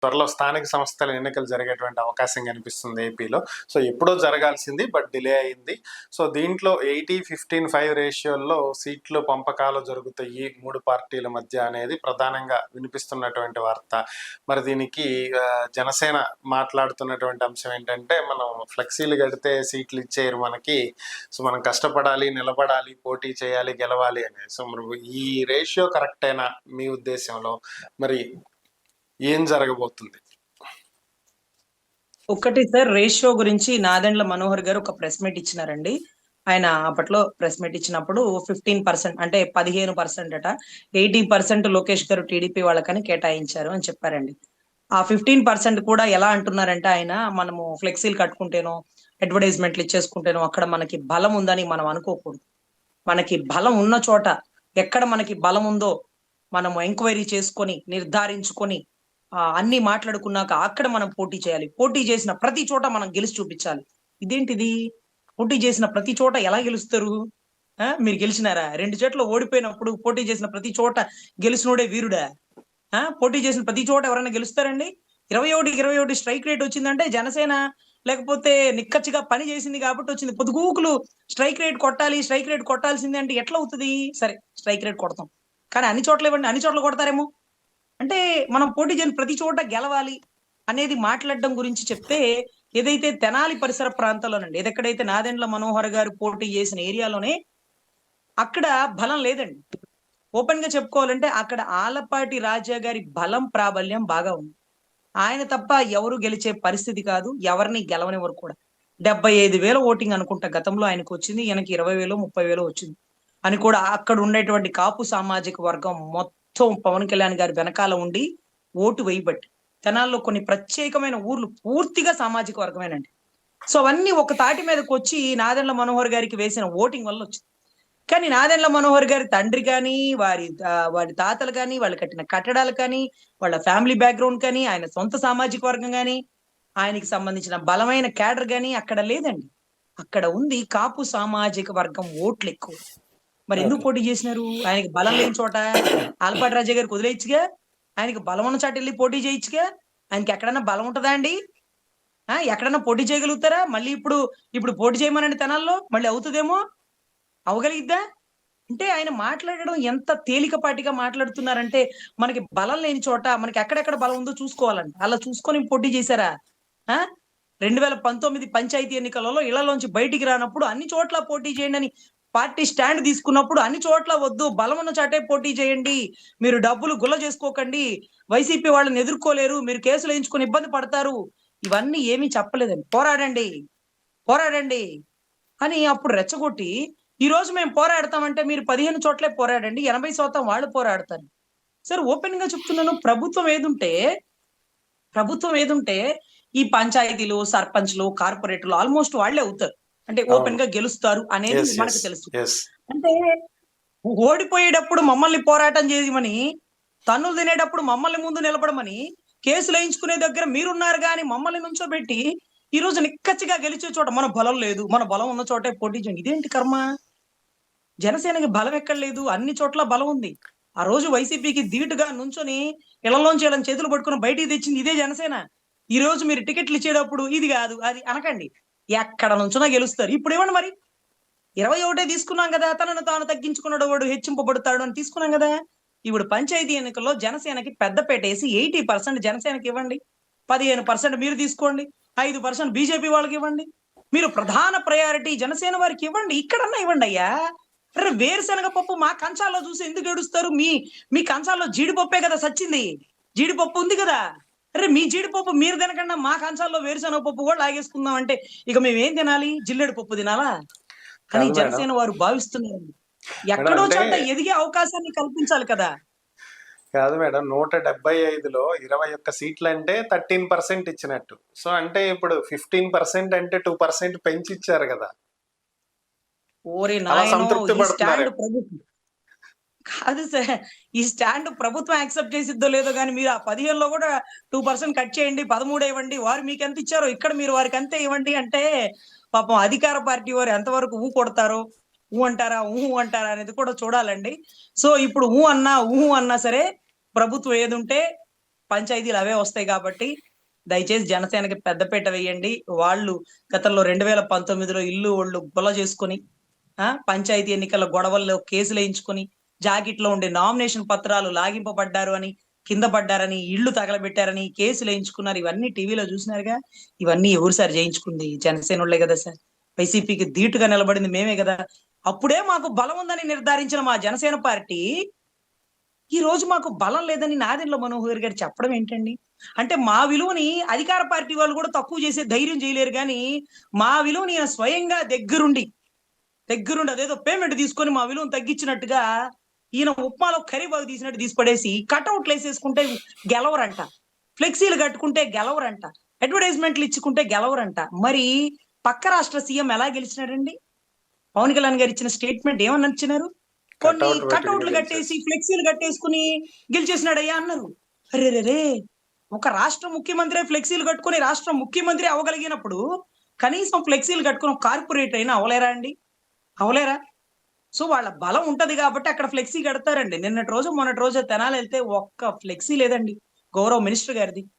త్వరలో స్థానిక సంస్థల ఎన్నికలు జరిగేటువంటి అవకాశం కనిపిస్తుంది ఏపీలో. సో ఎప్పుడో జరగాల్సింది, బట్ డిలే అయింది. సో దీంట్లో 80-15-5 రేషియోల్లో సీట్లు పంపకాలు జరుగుతాయి మూడు పార్టీల మధ్య అనేది ప్రధానంగా వినిపిస్తున్నటువంటి వార్త. మరి దీనికి జనసేన మాట్లాడుతున్నటువంటి అంశం ఏంటంటే, మనం ఫ్లెక్సీలు కడితే సీట్లు ఇచ్చేయరు మనకి, సో మనం కష్టపడాలి, నిలబడాలి, పోటీ చేయాలి, గెలవాలి అనేది. సో మరి ఈ రేషియో కరెక్టేనా మీ ఉద్దేశంలో? మరి ఏం జరగబోతుంది? ఒక్కటి సార్, రేషియో గురించి నాదెండ్ల మనోహర్ గారు ఒక ప్రెస్ మీట్ ఇచ్చినారండి. ఆయన అప్పట్లో ప్రెస్ మీట్ ఇచ్చినప్పుడు 15% అంటే 15% అట, 80% లోకేష్ గారు టీడీపీ వాళ్ళకని కేటాయించారు అని చెప్పారండి. ఆ 15% కూడా ఎలా అంటున్నారంటే, ఆయన మనము ఫ్లెక్సీలు కట్టుకుంటేనో అడ్వర్టైజ్మెంట్లు ఇచ్చేసుకుంటేనో అక్కడ మనకి బలం ఉందని మనం అనుకోకూడదు. మనకి బలం ఉన్న చోట, ఎక్కడ మనకి బలం ఉందో మనం ఎంక్వైరీ చేసుకొని నిర్ధారించుకొని అన్ని మాట్లాడుకున్నాక అక్కడ మనం పోటీ చేయాలి. పోటీ చేసిన ప్రతి చోట మనం గెలిచి చూపించాలి. ఇదేంటిది? పోటీ చేసిన ప్రతి చోట ఎలా గెలుస్తారు? మీరు గెలిచినారా? 2 చోట్ల ఓడిపోయినప్పుడు పోటీ చేసిన ప్రతి చోట గెలిచినోడే వీరుడా? పోటీ చేసిన ప్రతి చోట ఎవరైనా గెలుస్తారండి? 21 స్ట్రైక్ రేట్ వచ్చిందంటే జనసేన లేకపోతే నిక్కచ్చిగా పని చేసింది కాబట్టి వచ్చింది. పొద్దుగూకులు స్ట్రైక్ రేట్ కొట్టాల్సింది అంటే ఎట్లా అవుతుంది? సరే, స్ట్రైక్ రేట్ కొడతాం, కానీ అన్ని చోట్ల ఇవ్వండి, అన్ని చోట్ల కొడతారేమో. అంటే మనం పోటీ చేయని ప్రతి చోట గెలవాలి అనేది మాట్లాడడం గురించి చెప్తే, ఏదైతే తెనాలి పరిసర ప్రాంతాల్లోనండి, ఏదెక్కడైతే నాదెండ్ల మనోహర్ గారు పోటీ చేసిన ఏరియాలోనే అక్కడ బలం లేదండి. ఓపెన్ గా చెప్పుకోవాలంటే అక్కడ ఆలపాటి రాజా గారి బలం ప్రాబల్యం బాగా ఉంది. ఆయన తప్ప ఎవరు గెలిచే పరిస్థితి కాదు, ఎవరిని గెలవనివ్వరు కూడా. 75,000 ఓటింగ్ అనుకుంటా గతంలో ఆయనకు వచ్చింది, ఈయనకి 20,000 30,000 వచ్చింది అని కూడా. అక్కడ ఉండేటువంటి కాపు సామాజిక వర్గం మొత్తం పవన్ కళ్యాణ్ గారి వెనకాల ఉండి ఓటు వేయబట్టి, తెనాల్లో కొన్ని ప్రత్యేకమైన ఊర్లు పూర్తిగా సామాజిక వర్గమేనండి. సో అవన్నీ ఒక తాటి మీదకి వచ్చి నాదెండ్ల మనోహర్ గారికి వేసిన ఓటింగ్ వల్ల వచ్చింది. కానీ నాదెండ్ల మనోహర్ గారి తండ్రి కానీ, వారి తాతలు కానీ, వాళ్ళు కట్టిన కట్టడాలు కానీ, వాళ్ళ ఫ్యామిలీ బ్యాక్గ్రౌండ్ కానీ, ఆయన సొంత సామాజిక వర్గం కానీ, ఆయనకి సంబంధించిన బలమైన క్యాడర్ కానీ అక్కడ లేదండి. అక్కడ ఉంది కాపు సామాజిక వర్గం ఓట్లు ఎక్కువ. మరి ఎందుకు పోటీ చేసినారు? ఆయనకి బలం లేని చోట ఆలపాటి రాజా గారికి వదిలేయచ్చుగా, ఆయనకి బలం ఉన్న చోట వెళ్ళి పోటీ చేయొచ్చుగా. ఆయనకి ఎక్కడన్నా బలం ఉంటుందా అండి? ఎక్కడన్నా పోటీ చేయగలుగుతారా? మళ్ళీ ఇప్పుడు పోటీ చేయమనండి తెనాల్లో, మళ్ళీ అవుతుందేమో, అవగలిగిద్దా? అంటే ఆయన మాట్లాడడం ఎంత తేలికపాటిగా మాట్లాడుతున్నారంటే, మనకి బలం లేని చోట మనకి ఎక్కడెక్కడ బలం ఉందో చూసుకోవాలండి. అలా చూసుకొని పోటీ చేశారా? 2019 పంచాయతీ ఎన్నికలలో ఇళ్లలోంచి బయటికి రానప్పుడు అన్ని చోట్ల పోటీ చేయండి అని పార్టీ స్టాండ్ తీసుకున్నప్పుడు, అన్ని చోట్ల వద్దు, బలం ఉన్న చాటే పోటీ చేయండి, మీరు డబ్బులు గుల్ల చేసుకోకండి, వైసీపీ వాళ్ళని ఎదుర్కోలేరు, మీరు కేసులు వేయించుకొని ఇబ్బంది పడతారు, ఇవన్నీ ఏమీ చెప్పలేదండి. పోరాడండి అని అప్పుడు రెచ్చగొట్టి, ఈ రోజు మేము పోరాడతామంటే మీరు 15 చోట్లే పోరాడండి, 80% వాళ్ళు పోరాడతారు. సరే, ఓపెన్ గా చెప్తున్నాను, ప్రభుత్వం ఏదుంటే ఈ పంచాయతీలు, సర్పంచ్లు, కార్పొరేటర్లు ఆల్మోస్ట్ వాళ్లే అవుతారు. అంటే ఓపెన్ గా గెలుస్తారు అనేది మనకు తెలుసు. అంటే ఓడిపోయేటప్పుడు మమ్మల్ని పోరాటం చేయమని, తన్నులు తినేటప్పుడు మమ్మల్ని ముందు నిలబడమని, కేసులు వేయించుకునే దగ్గర మీరున్నారు కానీ మమ్మల్ని నుంచోబెట్టి ఈ రోజు నిక్కచ్చిగా గెలిచే చోట మన బలం లేదు, మన బలం ఉన్న చోటే పోటీ చేయండి. ఇదేంటి కర్మ? జనసేనకి బలం ఎక్కడ లేదు, అన్ని చోట్ల బలం ఉంది. ఆ రోజు వైసీపీకి ధీటుగా నుంచొని ఇళ్లలోంచి ఇలా చేతులు పట్టుకుని బయటికి తెచ్చింది ఇదే జనసేన. ఈ రోజు మీరు టికెట్లు ఇచ్చేటప్పుడు ఇది కాదు అది అనకండి, ఎక్కడ నుంచున్నా గెలుస్తారు. ఇప్పుడు ఇవ్వండి మరి, 21 తీసుకున్నాం కదా, తనను తాను తగ్గించుకున్నాడు వాడు హెచ్చింపబడతాడు అని తీసుకున్నాం కదా. ఇప్పుడు పంచాయతీ ఎన్నికల్లో జనసేనకి పెద్దపేట వేసి 80% జనసేనకి ఇవ్వండి, 15% మీరు తీసుకోండి, 5% బీజేపీ వాళ్ళకి ఇవ్వండి. మీరు ప్రధాన ప్రయారిటీ జనసేన వారికి ఇవ్వండి, ఇక్కడన్నా ఇవ్వండి అయ్యా. అరే, వేరుశనగ పప్పు మా కంచాల్లో చూసి ఎందుకు ఏడుస్తారు? మీ కంచాల్లో జీడిపప్పే కదా సచ్చింది, జీడిపప్పు ఉంది కదా. అరే, మీ జీడిపప్పు మీరు తినకుండా మా కంచాల్లో వేరుశనగ పప్పు కూడా లాగేసుకుందాం అంటే ఇక మేమేం తినాలి? జిల్లెడు పప్పు తినాలా అని జనసేన వారు భావిస్తున్నారు. ఎక్కడో చోట ఎదిగే అవకాశాన్ని కల్పించాలి కదా. కాదు మేడం, 175లో 21 సీట్లు అంటే 13% ఇచ్చినట్టు. సో అంటే ఇప్పుడు 15% అంటే 2% పెంచి ఇచ్చారు కదా. కాదు సార్, ఈ స్టాండ్ ప్రభుత్వం యాక్సెప్ట్ చేసిద్దో లేదో కానీ మీరు ఆ 15లో కూడా 2% కట్ చేయండి, 13 ఇవ్వండి, వారు మీకు ఎంత ఇచ్చారో ఇక్కడ మీరు వారికి అంతే ఇవ్వండి అంటే పాపం అధికార పార్టీ వారు ఎంతవరకు కొడతారో, అంటారా అనేది కూడా చూడాలండి. సో ఇప్పుడు అన్నా సరే ప్రభుత్వం ఏదుంటే పంచాయతీలు అవే వస్తాయి కాబట్టి దయచేసి జనసేనకి పెద్దపీట వేయండి. వాళ్ళు గతంలో 2019లో ఇల్లు ఒళ్ళు గొల్ల చేసుకొని పంచాయతీ ఎన్నికల గొడవల్లో కేసులు వేయించుకొని జాకెట్లో ఉండే నామినేషన్ పత్రాలు లాగింపబడ్డారు అని, కింద పడ్డారని, ఇళ్లు తగలబెట్టారని కేసులు వేయించుకున్నారు. ఇవన్నీ టీవీలో చూసినారుగా. ఇవన్నీ ఎవరు సార్ చేయించుకుంది? జనసేనోళ్లే కదా సార్. వైసీపీకి ధీటుగా నిలబడింది మేమే కదా. అప్పుడే మాకు బలం ఉందని నిర్ధారించిన మా జనసేన పార్టీ ఈ రోజు మాకు బలం లేదని నాదెండ్ల మనోహర్ గారు చెప్పడం ఏంటండి? అంటే మా విలువని అధికార పార్టీ వాళ్ళు కూడా తక్కువ చేసే ధైర్యం చేయలేరు గాని, మా విలువని ఈయన స్వయంగా దగ్గరుండి అదేదో పేమెంట్ తీసుకొని మా విలువను తగ్గించినట్టుగా ఈయన ఉప్మాలో కరివేపాకు తీసినట్టు తీసి పడేసి కటౌట్లు వేసేసుకుంటే గెలవరంట, ఫ్లెక్సీలు కట్టుకుంటే గెలవరంట, అడ్వర్టైజ్మెంట్లు ఇచ్చుకుంటే గెలవరంట. మరి పక్క రాష్ట్ర సీఎం ఎలా గెలిచినాడండి? పవన్ కళ్యాణ్ గారు ఇచ్చిన స్టేట్మెంట్ ఏమని ఇచ్చినారు? కొన్ని కట్అవుట్ కటౌట్లు కట్టేసి ఫ్లెక్సీలు కట్టేసుకుని గెలిచేసినాడయ్యా అన్నారు. అరే ఒక రాష్ట్ర ముఖ్యమంత్రి ఫ్లెక్సీలు కట్టుకుని రాష్ట్ర ముఖ్యమంత్రి అవగలిగినప్పుడు కనీసం ఫ్లెక్సీలు కట్టుకుని కార్పొరేట్ అయినా అవలేరా అండి? అవలేరా? సో వాళ్ళ బలం ఉంటది కాబట్టి అక్కడ ఫ్లెక్సీ కడతారండి. నిన్నటి రోజు మొన్నటి రోజు తెనాలి వెళ్తే ఒక్క ఫ్లెక్సీ లేదండి గౌరవ మినిస్టర్ గారిది.